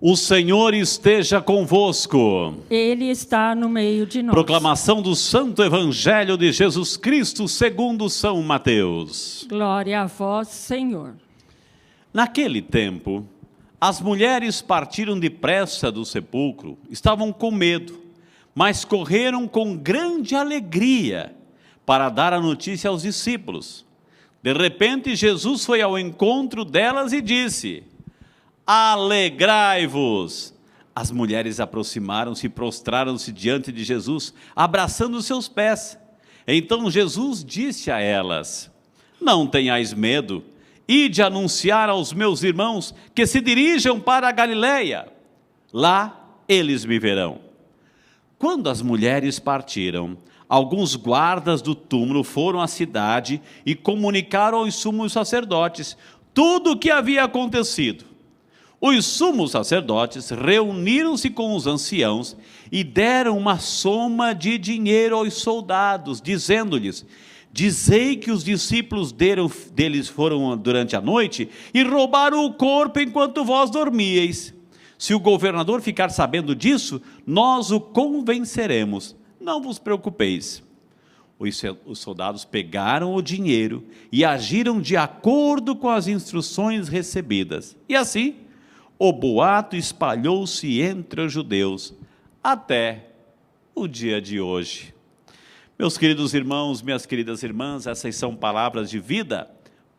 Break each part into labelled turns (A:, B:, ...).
A: O Senhor esteja convosco.
B: Ele está no meio de nós.
A: Proclamação do Santo Evangelho de Jesus Cristo segundo São Mateus.
B: Glória a vós, Senhor.
A: Naquele tempo, as mulheres partiram depressa do sepulcro, estavam com medo, mas correram com grande alegria para dar a notícia aos discípulos. De repente, Jesus foi ao encontro delas e disse: alegrai-vos! As mulheres aproximaram-se e prostraram-se diante de Jesus, abraçando seus pés. Então Jesus disse a elas: não tenhais medo, ide anunciar aos meus irmãos que se dirijam para a Galileia. Lá eles me verão. Quando as mulheres partiram, alguns guardas do túmulo foram à cidade e comunicaram aos sumos sacerdotes tudo o que havia acontecido. Os sumos sacerdotes reuniram-se com os anciãos e deram uma soma de dinheiro aos soldados, dizendo-lhes: dizei que os discípulos deles foram durante a noite e roubaram o corpo enquanto vós dormíeis. Se o governador ficar sabendo disso, nós o convenceremos. Não vos preocupeis. Os soldados pegaram o dinheiro e agiram de acordo com as instruções recebidas. E assim, o boato espalhou-se entre os judeus até o dia de hoje. Meus queridos irmãos, minhas queridas irmãs, essas são palavras de vida,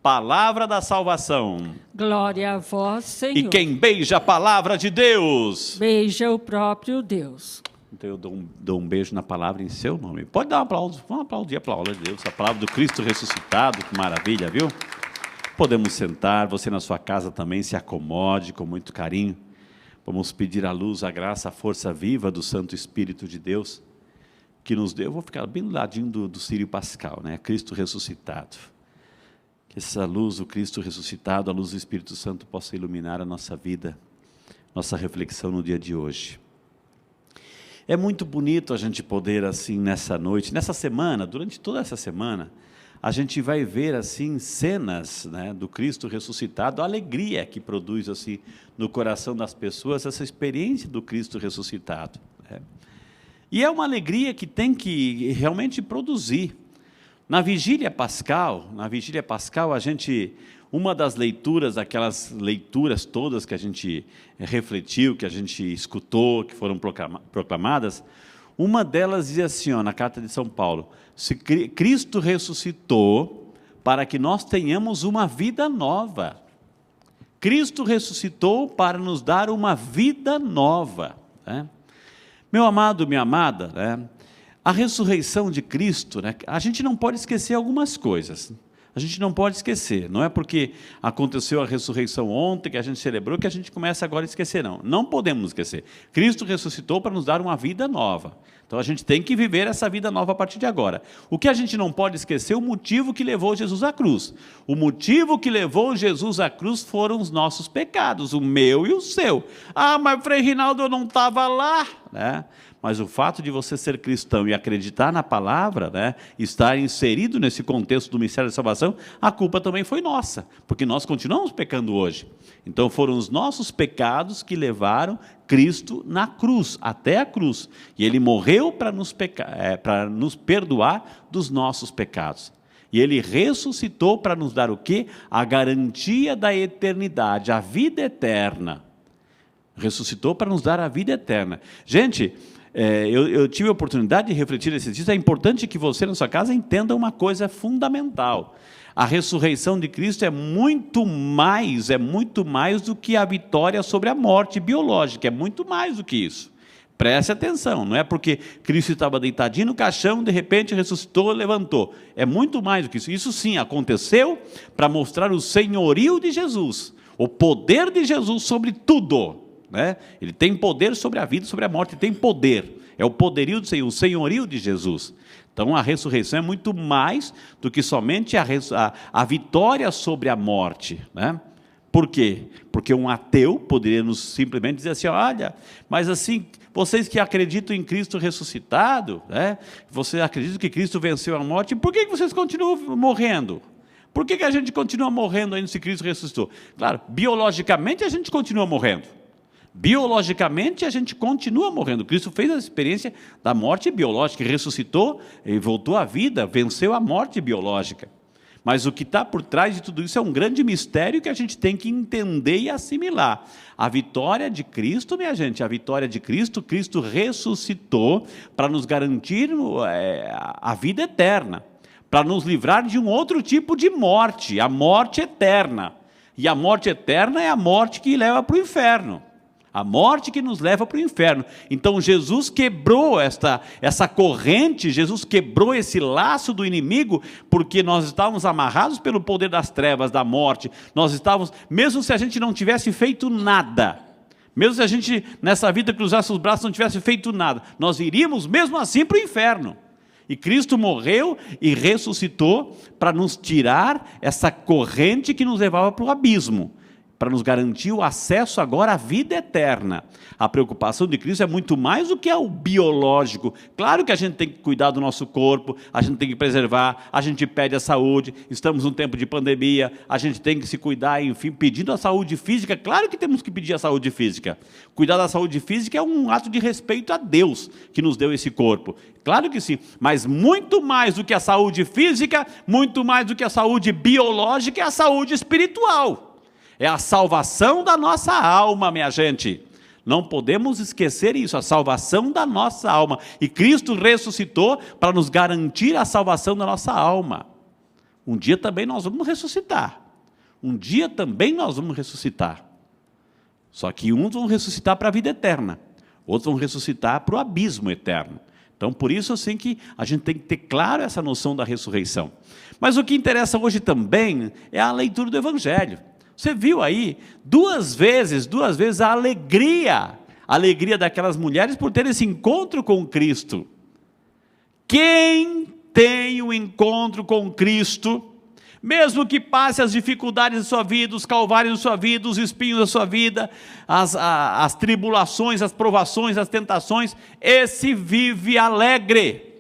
A: palavra da salvação.
B: Glória a vós, Senhor.
A: E quem beija a palavra de Deus,
B: beija o próprio Deus.
A: Então eu dou um beijo na palavra em seu nome. Pode dar um aplauso, vamos aplaudir a palavra de Deus, a palavra do Cristo ressuscitado, que maravilha, viu? Podemos sentar, você na sua casa também se acomode com muito carinho. Vamos pedir a luz, a graça, a força viva do Santo Espírito de Deus, que nos dê. Eu vou ficar bem do ladinho do Círio Pascal, né? Cristo ressuscitado. Que essa luz, o Cristo ressuscitado, a luz do Espírito Santo possa iluminar a nossa vida, nossa reflexão no dia de hoje. É muito bonito a gente poder, assim, nessa noite, nessa semana, durante toda essa semana, a gente vai ver, assim, cenas, né, do Cristo ressuscitado, a alegria que produz, assim, no coração das pessoas, essa experiência do Cristo ressuscitado, né? E é uma alegria que tem que realmente produzir. Na vigília pascal, a gente, uma das leituras, aquelas leituras todas que a gente refletiu, que a gente escutou, que foram proclamadas, uma delas dizia assim, ó, na carta de São Paulo: se Cristo ressuscitou para que nós tenhamos uma vida nova. Cristo ressuscitou para nos dar uma vida nova, né? Meu amado, minha amada, né? A ressurreição de Cristo, né? A gente não pode esquecer algumas coisas. A gente não pode esquecer, não é porque aconteceu a ressurreição ontem, que a gente celebrou, que a gente começa agora a esquecer, não. Não podemos esquecer. Cristo ressuscitou para nos dar uma vida nova. Então a gente tem que viver essa vida nova a partir de agora. O que a gente não pode esquecer é o motivo que levou Jesus à cruz. O motivo que levou Jesus à cruz foram os nossos pecados, o meu e o seu. Ah, mas Frei Rinaldo, eu não estava lá, né? Mas o fato de você ser cristão e acreditar na palavra, né, estar inserido nesse contexto do mistério da salvação, a culpa também foi nossa, porque nós continuamos pecando hoje. Então foram os nossos pecados que levaram Cristo na cruz, até a cruz. E Ele morreu para nos perdoar dos nossos pecados. E Ele ressuscitou para nos dar o quê? A garantia da eternidade, a vida eterna. Ressuscitou para nos dar a vida eterna. Gente, eu tive a oportunidade de refletir nesses dias. É importante que você na sua casa entenda uma coisa fundamental. A ressurreição de Cristo é muito mais do que a vitória sobre a morte biológica, é muito mais do que isso. Preste atenção, não é porque Cristo estava deitadinho no caixão, de repente ressuscitou, levantou. É muito mais do que isso. Isso sim aconteceu para mostrar o senhorio de Jesus, o poder de Jesus sobre tudo, né? Ele tem poder sobre a vida, sobre a morte, ele tem poder. É o poderio do Senhor, o senhorio de Jesus. Então a ressurreição é muito mais do que somente a vitória sobre a morte, né? Por quê? Porque um ateu poderia nos simplesmente dizer assim: olha, mas assim, vocês que acreditam em Cristo ressuscitado, né? Vocês acreditam que Cristo venceu a morte, por que vocês continuam morrendo? Por que a gente continua morrendo ainda se Cristo ressuscitou? Claro, biologicamente a gente continua morrendo, Biologicamente, a gente continua morrendo. Cristo fez a experiência da morte biológica, ressuscitou e voltou à vida, venceu a morte biológica. Mas o que está por trás de tudo isso é um grande mistério que a gente tem que entender e assimilar. A vitória de Cristo, minha gente, a vitória de Cristo, Cristo ressuscitou para nos garantir a vida eterna, para nos livrar de um outro tipo de morte, a morte eterna. E a morte eterna é a morte que leva para o inferno. A morte que nos leva para o inferno. Então Jesus quebrou essa corrente, Jesus quebrou esse laço do inimigo, porque nós estávamos amarrados pelo poder das trevas, da morte. Nós estávamos, mesmo se a gente não tivesse feito nada, mesmo se a gente nessa vida cruzasse os braços e não tivesse feito nada, nós iríamos mesmo assim para o inferno. E Cristo morreu e ressuscitou para nos tirar essa corrente que nos levava para o abismo, para nos garantir o acesso agora à vida eterna. A preocupação de Cristo é muito mais do que o biológico. Claro que a gente tem que cuidar do nosso corpo, a gente tem que preservar, a gente pede a saúde, estamos num tempo de pandemia, a gente tem que se cuidar, enfim, pedindo a saúde física. Claro que temos que pedir a saúde física. Cuidar da saúde física é um ato de respeito a Deus que nos deu esse corpo. Claro que sim, mas muito mais do que a saúde física, muito mais do que a saúde biológica, é a saúde espiritual. É a salvação da nossa alma, minha gente. Não podemos esquecer isso, a salvação da nossa alma. E Cristo ressuscitou para nos garantir a salvação da nossa alma. Um dia também nós vamos ressuscitar. Um dia também nós vamos ressuscitar. Só que uns vão ressuscitar para a vida eterna, outros vão ressuscitar para o abismo eterno. Então, por isso, assim, que a gente tem que ter claro essa noção da ressurreição. Mas o que interessa hoje também é a leitura do Evangelho. Você viu aí, duas vezes a alegria daquelas mulheres por ter esse encontro com Cristo. Quem tem o encontro com Cristo, mesmo que passe as dificuldades da sua vida, os calvários da sua vida, os espinhos da sua vida, as tribulações, as provações, as tentações, esse vive alegre.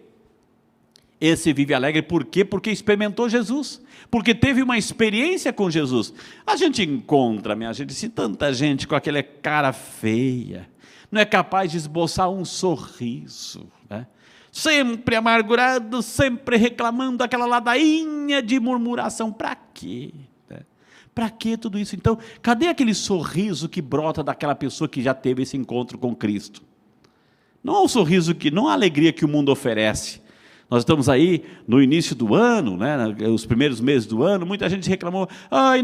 A: Esse vive alegre por quê? Porque experimentou Jesus, porque teve uma experiência com Jesus. A gente encontra, minha gente, se tanta gente com aquela cara feia, não é capaz de esboçar um sorriso, né? Sempre amargurado, sempre reclamando, aquela ladainha de murmuração, para quê? Para que tudo isso? Então, cadê aquele sorriso que brota daquela pessoa que já teve esse encontro com Cristo? Não é o sorriso não é a alegria que o mundo oferece. Nós estamos aí no início do ano, né, os primeiros meses do ano, muita gente reclamou,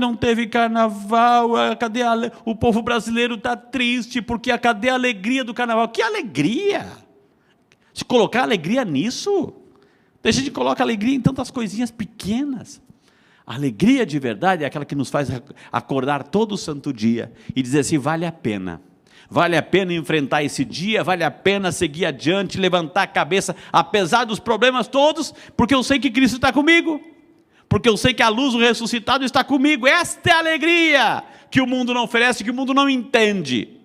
A: não teve carnaval, cadê o povo brasileiro está triste, porque cadê a alegria do carnaval? Que alegria? Se colocar alegria nisso, a gente coloca alegria em tantas coisinhas pequenas. A alegria de verdade é aquela que nos faz acordar todo santo dia e dizer assim, vale a pena. Vale a pena enfrentar esse dia, vale a pena seguir adiante, levantar a cabeça, apesar dos problemas todos, porque eu sei que Cristo está comigo, porque eu sei que a luz do ressuscitado está comigo. Esta é a alegria que o mundo não oferece, que o mundo não entende.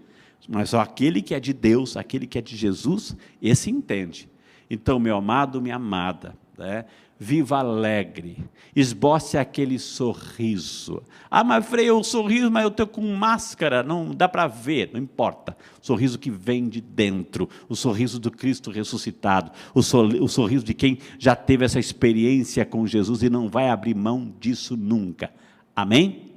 A: Mas só aquele que é de Deus, aquele que é de Jesus, esse entende. Então, meu amado, minha amada, né? Viva alegre, esboce aquele sorriso. Mas Frei, eu sorriso, mas eu estou com máscara, não dá para ver, não importa. O sorriso que vem de dentro, o sorriso do Cristo ressuscitado, o sorriso de quem já teve essa experiência com Jesus e não vai abrir mão disso nunca. Amém?